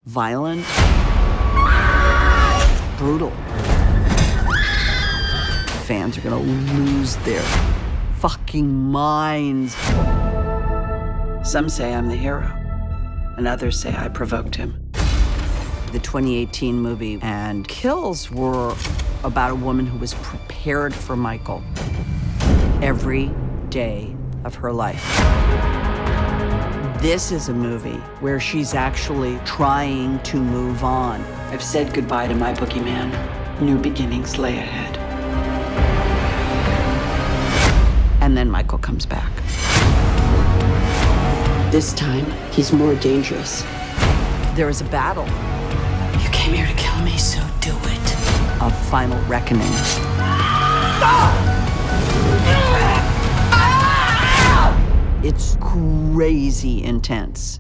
violent, brutal. Fans are gonna lose their fucking minds. Some say I'm the hero, and others say I provoked him. The 2018 movie and kills were about a woman who was prepared for Michael every day of her life. This is a movie where she's actually trying to move on. I've said goodbye to my boogeyman. New beginnings lay ahead. And then Michael comes back. This time, he's more dangerous. There is a battle, You came here to kill me, so do it. a final reckoning. It's crazy intense.